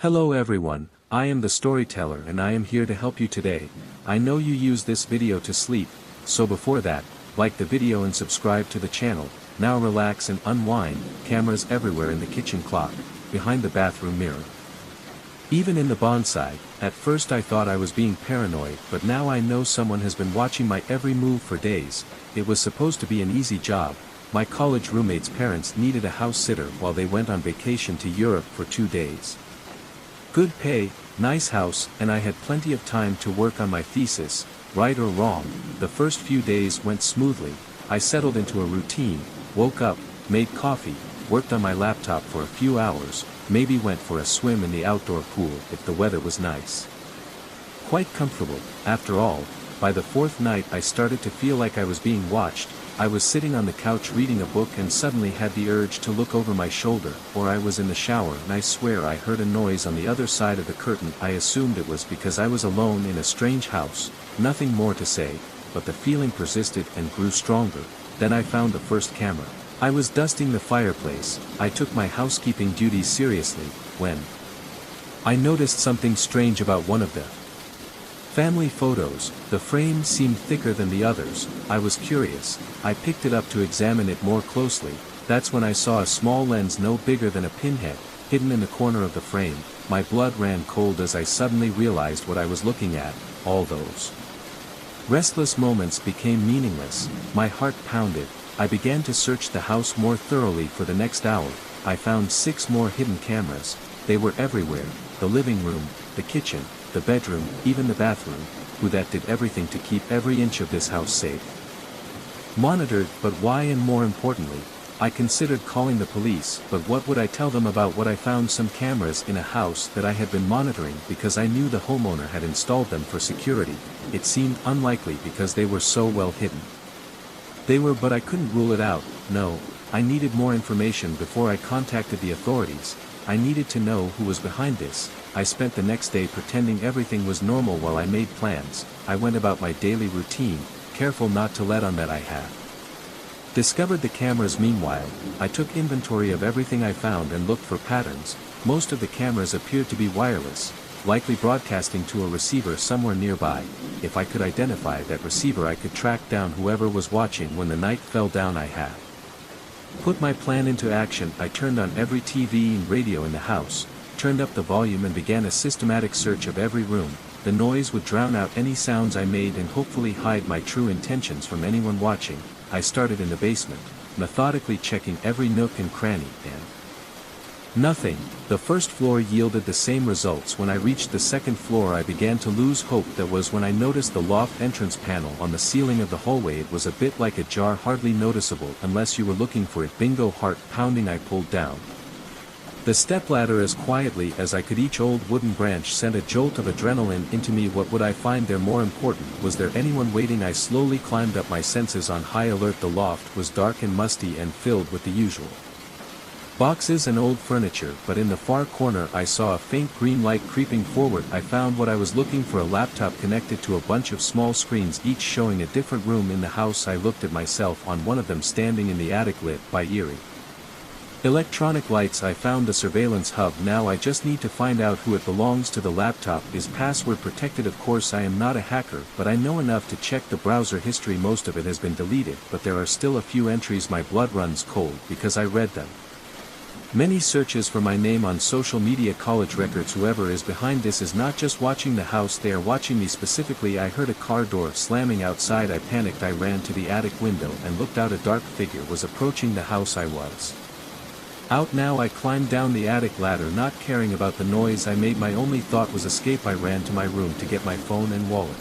Hello everyone, I am the storyteller and I am here to help you today. I know you use this video to sleep, so before that, like the video and subscribe to the channel. Now relax and unwind. Cameras everywhere in the kitchen clock, behind the bathroom mirror. Even in the bonsai. At first I thought I was being paranoid, but now I know someone has been watching my every move for days. It was supposed to be an easy job. My college roommate's parents needed a house sitter while they went on vacation to Europe for 2 days. Good pay, nice house, and I had plenty of time to work on my thesis. Right or wrong, the first few days went smoothly. I settled into a routine, woke up, made coffee, worked on my laptop for a few hours, maybe went for a swim in the outdoor pool if the weather was nice. Quite comfortable. After all, by the fourth night I started to feel like I was being watched. I was sitting on the couch reading a book and suddenly had the urge to look over my shoulder, or I was in the shower and I swear I heard a noise on the other side of the curtain. I assumed it was because I was alone in a strange house. Nothing more to say, but the feeling persisted and grew stronger. Then I found the first camera. I was dusting the fireplace. I took my housekeeping duties seriously, when I noticed something strange about one of the family photos. The frame seemed thicker than the others. I was curious. I picked it up to examine it more closely. That's when I saw a small lens no bigger than a pinhead, hidden in the corner of the frame. My blood ran cold as I suddenly realized what I was looking at. All those restless moments became meaningless. My heart pounded. I began to search the house more thoroughly for the next hour. I found 6 more hidden cameras. They were everywhere. The living room, the kitchen, the bedroom, even the bathroom. Who that did everything to keep every inch of this house safe. Monitored, but why? And more importantly, I considered calling the police, but what would I tell them about what I found? Some cameras in a house that I had been monitoring because I knew the homeowner had installed them for security. It seemed unlikely because they were so well hidden. They were, but I couldn't rule it out. No, I needed more information before I contacted the authorities. I needed to know who was behind this. I spent the next day pretending everything was normal while I made plans. I went about my daily routine, careful not to let on that I had discovered the cameras. Meanwhile, I took inventory of everything I found and looked for patterns. Most of the cameras appeared to be wireless, likely broadcasting to a receiver somewhere nearby. If I could identify that receiver, I could track down whoever was watching. When the night fell down, I had put my plan into action. I turned on every TV and radio in the house, turned up the volume and began a systematic search of every room. The noise would drown out any sounds I made and hopefully hide my true intentions from anyone watching. I started in the basement, methodically checking every nook and cranny, and nothing. The first floor yielded the same results. When I reached the second floor, I began to lose hope. That was when I noticed the loft entrance panel on the ceiling of the hallway. It was a bit like a jar, hardly noticeable unless you were looking for it. Bingo, heart pounding. I pulled down the stepladder as quietly as I could. Each old wooden branch sent a jolt of adrenaline into me. What would I find there? More important, was there anyone waiting? I slowly climbed up, my senses on high alert. The loft was dark and musty and filled with the usual boxes and old furniture, but in the far corner I saw a faint green light creeping forward. I found what I was looking for, a laptop connected to a bunch of small screens, each showing a different room in the house. I looked at myself on one of them, standing in the attic lit by eerie electronic lights. I found the surveillance hub. Now I just need to find out who it belongs to. The laptop is password protected. Of course I am not a hacker, but I know enough to check the browser history. Most of it has been deleted, but there are still a few entries. My blood runs cold because I read them. Many searches for my name on social media, college records. Whoever is behind this is not just watching the house, they are watching me specifically. I heard a car door slamming outside. I panicked. I ran to the attic window and looked out. A dark figure was approaching the house. I was out now. I climbed down the attic ladder, not caring about the noise I made. My only thought was escape. I ran to my room to get my phone and wallet.